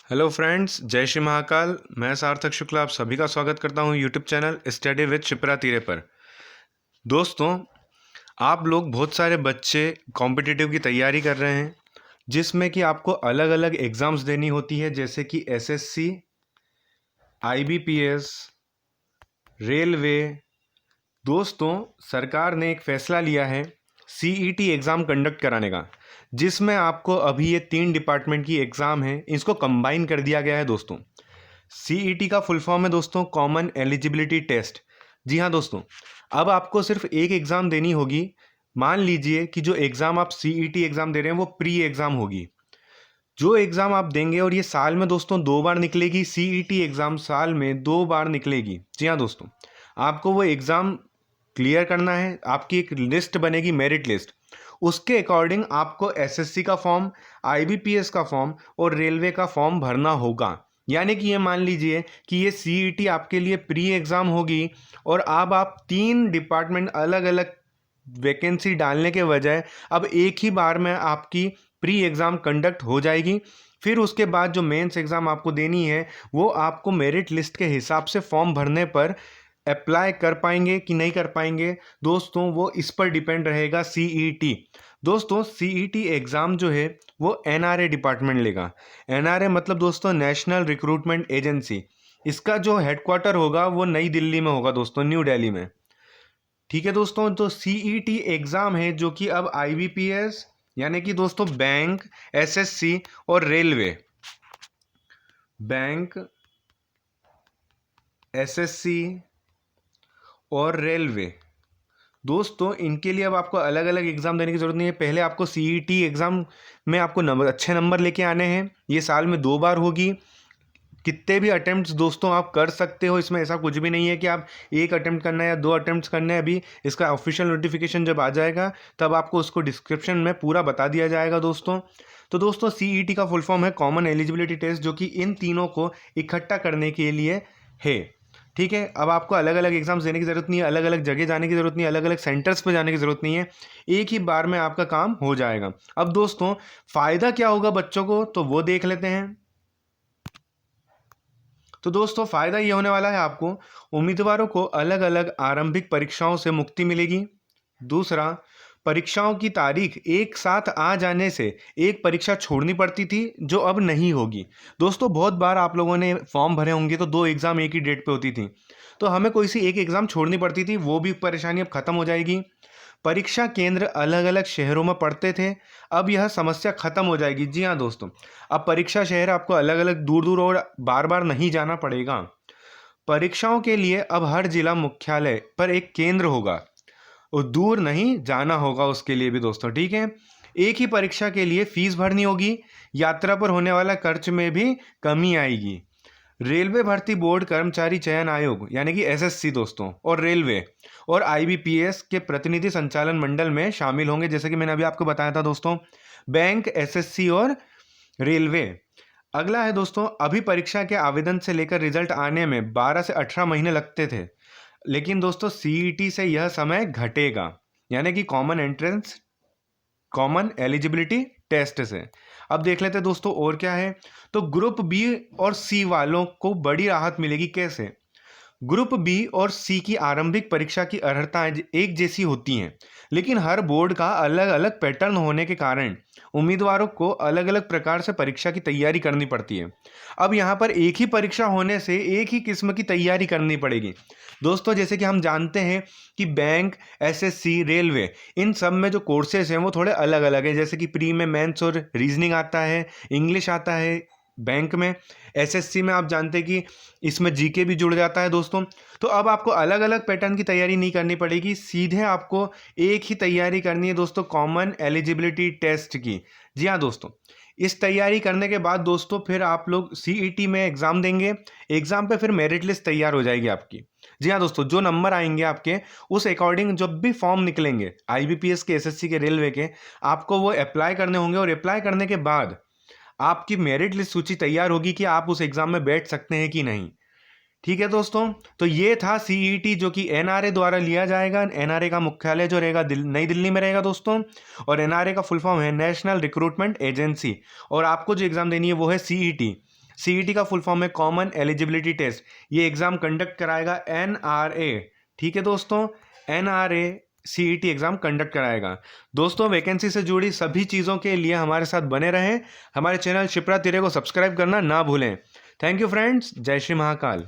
Hello friends, जय श्री महाकाल। मैं सार्थक शुक्ला आप सभी का स्वागत करता हूं YouTube channel study with Shipra तीरे पर। दोस्तों, आप लोग बहुत सारे बच्चे कॉम्पिटिटिव की तैयारी कर रहे हैं, जिसमें कि आपको अलग अलग एग्ज़ाम्स देनी होती है, जैसे कि एसएससी, आईबीपीएस, रेलवे। दोस्तों, सरकार ने एक फ़ैसला लिया है सीईटी एग्ज़ाम कंडक्ट कराने का, जिसमें आपको अभी ये 3 डिपार्टमेंट की एग्ज़ाम है, इसको कंबाइन कर दिया गया है। दोस्तों, सीईटी का फुल फॉर्म है दोस्तों कॉमन एलिजिबिलिटी टेस्ट। जी हाँ दोस्तों, अब आपको सिर्फ एक एग्ज़ाम देनी होगी। मान लीजिए कि जो एग्ज़ाम आप सीईटी एग्ज़ाम दे रहे हैं वो प्री एग्ज़ाम होगी। जो एग्ज़ाम आप देंगे, और ये साल में दोस्तों 2 बार निकलेगी, सीईटी एग्ज़ाम साल में 2 बार निकलेगी। जी हाँ दोस्तों, आपको वो एग्ज़ाम क्लियर करना है। आपकी एक लिस्ट बनेगी, मेरिट लिस्ट। उसके अकॉर्डिंग आपको एसएससी का फॉर्म, आईबीपीएस का फॉर्म और रेलवे का फॉर्म भरना होगा। यानी कि ये मान लीजिए कि ये सीईटी आपके लिए प्री एग्ज़ाम होगी, और अब आप 3 डिपार्टमेंट अलग अलग वैकेंसी डालने के बजाय अब एक ही बार में आपकी प्री एग्ज़ाम कंडक्ट हो जाएगी। फिर उसके बाद जो मेंस एग्ज़ाम आपको देनी है, वो आपको मेरिट लिस्ट के हिसाब से फॉर्म भरने पर अप्लाई कर पाएंगे कि नहीं कर पाएंगे दोस्तों, वो इस पर डिपेंड रहेगा। सीईटी दोस्तों, सीईटी एग्ज़ाम जो है वो एनआरए डिपार्टमेंट लेगा। एनआरए मतलब दोस्तों नेशनल रिक्रूटमेंट एजेंसी। इसका जो हेडक्वार्टर होगा वो नई दिल्ली में होगा दोस्तों, न्यू दिल्ली में। ठीक है दोस्तों, तो सीईटी एग्ज़ाम है जो कि अब आईबीपीएस यानी कि दोस्तों बैंक, एसएससी और रेलवे, बैंक, एसएससी और रेलवे, दोस्तों इनके लिए अब आपको अलग अलग एग्ज़ाम देने की ज़रूरत नहीं है। पहले आपको सीईटी एग्ज़ाम में आपको अच्छे नंबर लेके आने हैं। ये साल में 2 बार होगी। कितने भी अटेम्प्ट्स दोस्तों आप कर सकते हो, इसमें ऐसा कुछ भी नहीं है कि आप एक अटेम्प्ट करना है या 2 अटेम्प्ट्स करने हैं। अभी इसका ऑफिशियल नोटिफिकेशन जब आ जाएगा तब आपको उसको डिस्क्रिप्शन में पूरा बता दिया जाएगा दोस्तों। तो दोस्तों, सीईटी का फुल फॉर्म है कॉमन एलिजिबिलिटी टेस्ट, जो कि इन तीनों को इकट्ठा करने के लिए है। ठीक है, अब आपको अलग अलग एग्जाम्स देने की ज़रूरत नहीं है, अलग अलग जगह जाने की ज़रूरत नहीं है, अलग अलग सेंटर्स पर जाने की ज़रूरत नहीं है। एक ही बार में आपका काम हो जाएगा। अब दोस्तों, फ़ायदा क्या होगा बच्चों को, तो वो देख लेते हैं। तो दोस्तों, फ़ायदा ये होने वाला है, आपको उम्मीदवारों को अलग अलग आरंभिक परीक्षाओं से मुक्ति मिलेगी। दूसरा, परीक्षाओं की तारीख एक साथ आ जाने से एक परीक्षा छोड़नी पड़ती थी, जो अब नहीं होगी। दोस्तों, बहुत बार आप लोगों ने फॉर्म भरे होंगे तो 2 एग्ज़ाम एक ही डेट पे होती थी, तो हमें कोई सी एक एग्ज़ाम छोड़नी पड़ती थी। वो भी परेशानी अब ख़त्म हो जाएगी। परीक्षा केंद्र अलग अलग शहरों में पड़ते थे, अब यह समस्या खत्म हो जाएगी। जी हाँ दोस्तों, अब परीक्षा शहर आपको अलग अलग दूर दूर और बार बार नहीं जाना पड़ेगा। परीक्षाओं के लिए अब हर जिला मुख्यालय पर एक केंद्र होगा, और दूर नहीं जाना होगा उसके लिए भी दोस्तों। ठीक है, एक ही परीक्षा के लिए फीस भरनी होगी। यात्रा पर होने वाला खर्च में भी कमी आएगी। रेलवे भर्ती बोर्ड कर्मचारी चयन आयोग यानी कि एसएससी दोस्तों, और रेलवे और आईबीपीएस के प्रतिनिधि संचालन मंडल में शामिल होंगे, जैसे कि मैंने अभी आपको बताया था दोस्तों। बैंक, एसएससी और रेलवे। अगला है दोस्तों, अभी परीक्षा के आवेदन से लेकर रिजल्ट आने में 12 से 18 महीने लगते थे, लेकिन दोस्तों सीईटी से यह समय घटेगा, यानी कि कॉमन एलिजिबिलिटी टेस्ट से। अब देख लेते हैं दोस्तों और क्या है। तो ग्रुप बी और सी वालों को बड़ी राहत मिलेगी। कैसे? ग्रुप बी और सी की आरंभिक परीक्षा की अर्हताएं एक जैसी होती हैं, लेकिन हर बोर्ड का अलग अलग पैटर्न होने के कारण उम्मीदवारों को अलग अलग प्रकार से परीक्षा की तैयारी करनी पड़ती है। अब यहाँ पर एक ही परीक्षा होने से एक ही किस्म की तैयारी करनी पड़ेगी दोस्तों। जैसे कि हम जानते हैं कि बैंक, एसएससी, रेलवे, इन सब में जो कोर्सेज हैं वो थोड़े अलग अलग हैं। जैसे कि प्री में मैथ्स और रीजनिंग आता है, इंग्लिश आता है बैंक में। एसएससी में आप जानते हैं कि इसमें जीके भी जुड़ जाता है दोस्तों। तो अब आपको अलग अलग पैटर्न की तैयारी नहीं करनी पड़ेगी, सीधे आपको एक ही तैयारी करनी है दोस्तों, कॉमन एलिजिबिलिटी टेस्ट की। जी हाँ दोस्तों, इस तैयारी करने के बाद दोस्तों फिर आप लोग सीईटी में एग्ज़ाम देंगे। एग्ज़ाम पे फिर मेरिट लिस्ट तैयार हो जाएगी आपकी। जी हाँ दोस्तों, जो नंबर आएंगे आपके, उस अकॉर्डिंग जब भी फॉर्म निकलेंगे आईबीपीएस के, एसएससी के, रेलवे के, आपको वो अप्लाई करने होंगे। और अप्लाई करने के बाद आपकी मेरिट लिस्ट सूची तैयार होगी कि आप उस एग्ज़ाम में बैठ सकते हैं कि नहीं। ठीक है दोस्तों, तो ये था सीईटी, जो कि एनआरए द्वारा लिया जाएगा। एनआरए का मुख्यालय जो रहेगा नई दिल्ली में रहेगा दोस्तों, और एनआरए का फुल फॉर्म है नेशनल रिक्रूटमेंट एजेंसी। और आपको जो एग्ज़ाम देनी है वो है सीईटी। सीईटी का फुल फॉर्म है कॉमन एलिजिबिलिटी टेस्ट। ये एग्ज़ाम कंडक्ट कराएगा एनआरए। ठीक है दोस्तों, एनआरए सीईटी एग्ज़ाम कंडक्ट कराएगा। दोस्तों वैकेंसी से जुड़ी सभी चीज़ों के लिए हमारे साथ बने रहें। हमारे चैनल शिप्रा तिरे को सब्सक्राइब करना ना भूलें। थैंक यू फ्रेंड्स, जय श्री महाकाल।